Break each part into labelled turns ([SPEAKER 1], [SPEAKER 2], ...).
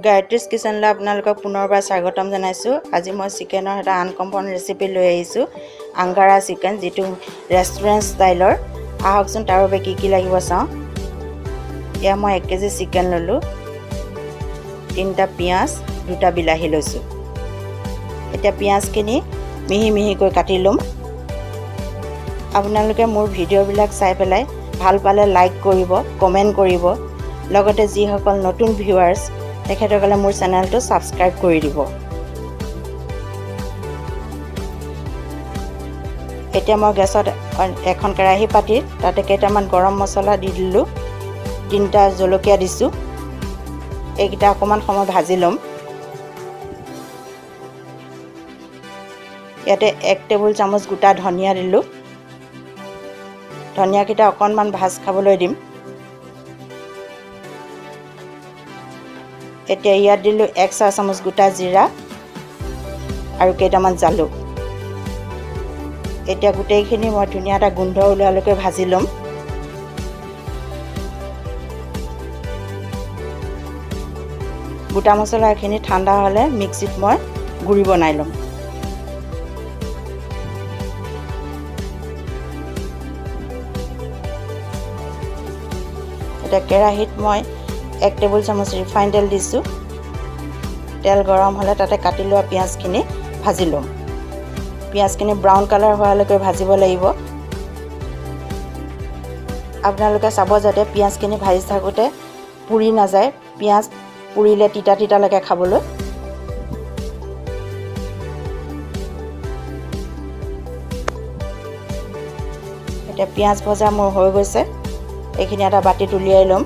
[SPEAKER 1] গায়ত্ৰীজ কিচেনলৈ আপোনালোকক পুনৰবাৰ স্বাগতম জনাইছোঁ। আজি মই চিকেনৰ এটা আনকমন ৰেচিপি লৈ আহিছোঁ, আংগাৰা চিকেন, যিটো ৰেষ্টুৰেণ্ট ষ্টাইলৰ। আহকচোন তাৰ বাবে কি লাগিব চাওঁ। এয়া মই 1 কেজি চিকেন ল'লোঁ, 3টা পিঁয়াজ, 2টা বিলাহী লৈছোঁ। এতিয়া পিঁয়াজখিনি মিহি মিহিকৈ কাটি ল'ম। আপোনালোকে মোৰ ভিডিঅ'বিলাক চাই পেলাই ভাল পালে লাইক কৰিব, কমেণ্ট কৰিব, লগতে যিসকল নতুন ভিউৱাৰ্ছ তেখেতসকলে মোৰ চেনেলটো ছাবস্ক্ৰাইব কৰি দিব। এতিয়া মই গেছত এখন কেৰাহী পাতি তাতে কেইটামান গৰম মছলা দি দিলোঁ, 3টা জলকীয়া দিছোঁ। এইকেইটা অকণমান সময় ভাজি ল'ম। ইয়াতে 1 টেবুল চামুচ গোটা ধনিয়া দিলোঁ। ধনিয়াকেইটা অকণমান ভাজ খাবলৈ দিম। এতিয়া ইয়াত দিলোঁ 1 চাহ চামুচ গোটা জিৰা আৰু কেইটামান জালুক। এতিয়া গোটেইখিনি মই ধুনীয়া এটা গোন্ধ ওলোৱালৈকে ভাজি ল'ম। গোটা মছলাখিনি ঠাণ্ডা হ'লে মিক্সিত মই গুড়ি বনাই ল'ম। এতিয়া কেৰাহীত মই 1 টেবুল চামুচ ৰিফাইন তেল দিছোঁ। তেল গৰম হ'লে তাতে কাটি লোৱা পিঁয়াজখিনি ভাজি ল'ম। পিঁয়াজখিনি ব্ৰাউন কালাৰ হোৱালৈকে ভাজিব লাগিব। আপোনালোকে চাব যাতে পিঁয়াজখিনি ভাজি থাকোঁতে পুৰি নাযায়। পিঁয়াজ পুৰিলে তিতা তিতা লাগে খাবলৈ। এতিয়া পিঁয়াজ ভজা মোৰ হৈ গৈছে। এইখিনি এটা বাতিত উলিয়াই ল'ম।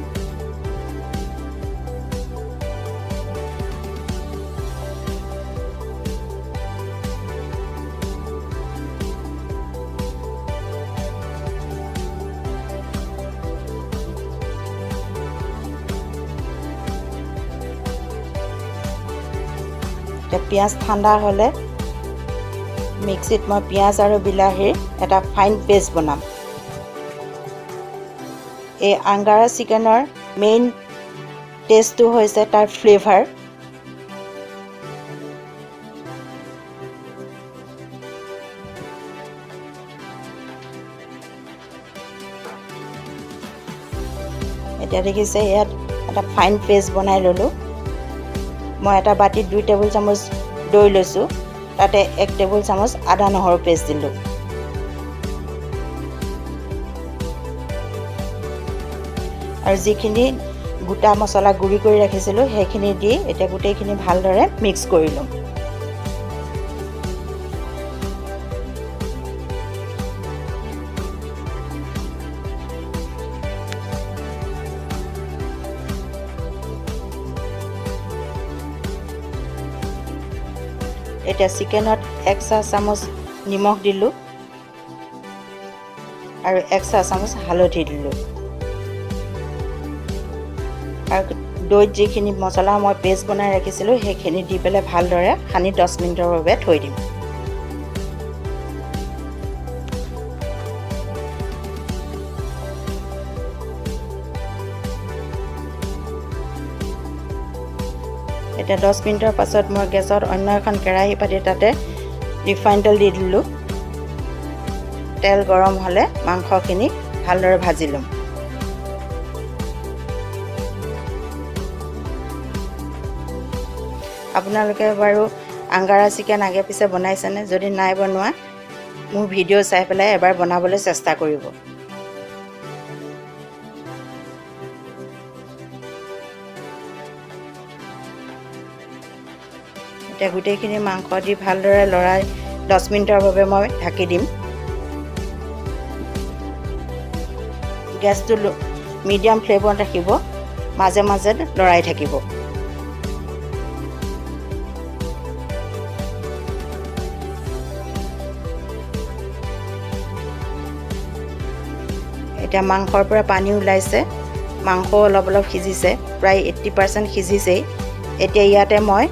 [SPEAKER 1] পিঁয়াজ ঠাণ্ডা হ'লে মিক্সিত মই পিঁয়াজ আৰু বিলাহীৰ এটা ফাইন পেষ্ট বনাম। এই আংগাৰা চিকেনৰ মেইন টেষ্টটো হৈছে তাৰ ফ্লেভাৰ। এতিয়া দেখিছে ইয়াত এটা ফাইন পেষ্ট বনাই ল'লোঁ। মই এটা বাতিত 2 টেবুল চামুচ দৈ লৈছোঁ। তাতে 1 টেবুল চামুচ আদা নহৰু পেষ্ট দিলোঁ। আৰু যিখিনি গোটা মছলা গুড়ি কৰি ৰাখিছিলোঁ সেইখিনি দি এতিয়া গোটেইখিনি ভালদৰে মিক্স কৰি ল'ম। এতিয়া চিকেনত 1 চাহ চামুচ নিমখ দিলোঁ আৰু 1 চাহ চামুচ হালধি দিলোঁ। আৰু দৈত যিখিনি মছলা মই পেষ্ট বনাই ৰাখিছিলোঁ সেইখিনি দি পেলাই ভালদৰে সানি 10 মিনিটৰ বাবে থৈ দিম। এতিয়া 10 মিনিটৰ পাছত মই গেছত অন্য এখন কেৰাহী পাতি তাতে ৰিফাইন তেল দি দিলোঁ। তেল গৰম হ'লে মাংসখিনি ভালদৰে ভাজি ল'ম। আপোনালোকে বাৰু আংগাৰা চিকেন আগে পিছে বনাইছেনে? যদি নাই বনোৱা মোৰ ভিডিঅ' চাই পেলাই এবাৰ বনাবলৈ চেষ্টা কৰিব। এতিয়া গোটেইখিনি মাংস দি ভালদৰে লৰাই 10 মিনিটৰ বাবে মই ঢাকি দিম। গেছটো মিডিয়াম ফ্লেমত ৰাখিব, মাজে মাজে লৰাই থাকিব। এতিয়া মাংসৰ পৰা পানী ওলাইছে, মাংস অলপ অলপ সিজিছে, প্ৰায় 80% সিজিছেই। এতিয়া ইয়াতে মই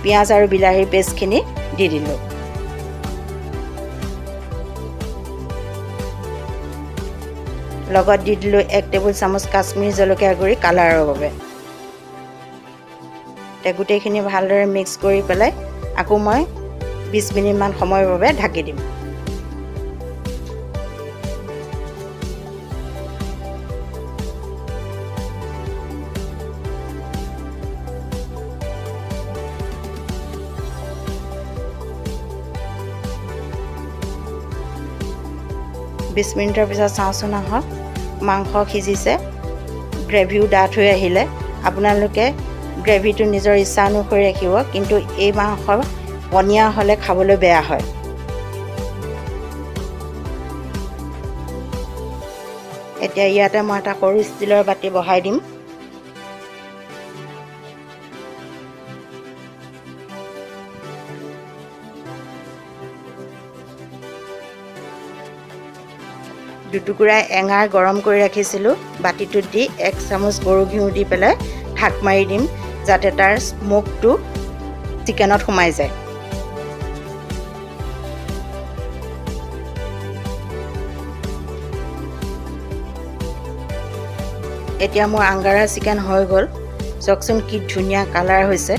[SPEAKER 1] পিঁয়াজ আৰু বিলাহীৰ পেষ্টখিনি দি দিলোঁ। লগত দি দিলোঁ 1 টেবুল চামুচ কাশ্মীৰী জলকীয়া গুড়ি কালাৰৰ বাবে। এতিয়া গোটেইখিনি ভালদৰে মিক্স কৰি পেলাই আকৌ মই 20 মিনিটমান সময়ৰ বাবে ঢাকি দিম। বিশ মিনিটৰ পিছত চাওঁচোন আহক, মাংস সিজিছে, গ্ৰেভিও ডাঠ হৈ আহিলে। আপোনালোকে গ্ৰেভিটো নিজৰ ইচ্ছা অনুসৰি ৰাখিব, কিন্তু এই মাংস পনীয়া হ'লে খাবলৈ বেয়া হয়। এতিয়া ইয়াতে মই এটা সৰু ষ্টীলৰ বাতি বহাই দিম। দুটুকুৰা এঙাৰ গৰম কৰি ৰাখিছিলোঁ, বাতিটোত দি 1 চামুচ গৰু ঘিউ দি পেলাই ঢাক মাৰি দিম, যাতে তাৰ স্মোকটো চিকেনত সোমাই যায়। এতিয়া মোৰ আংগাৰা চিকেন হৈ গ'ল। চাওকচোন কি ধুনীয়া কালাৰ হৈছে।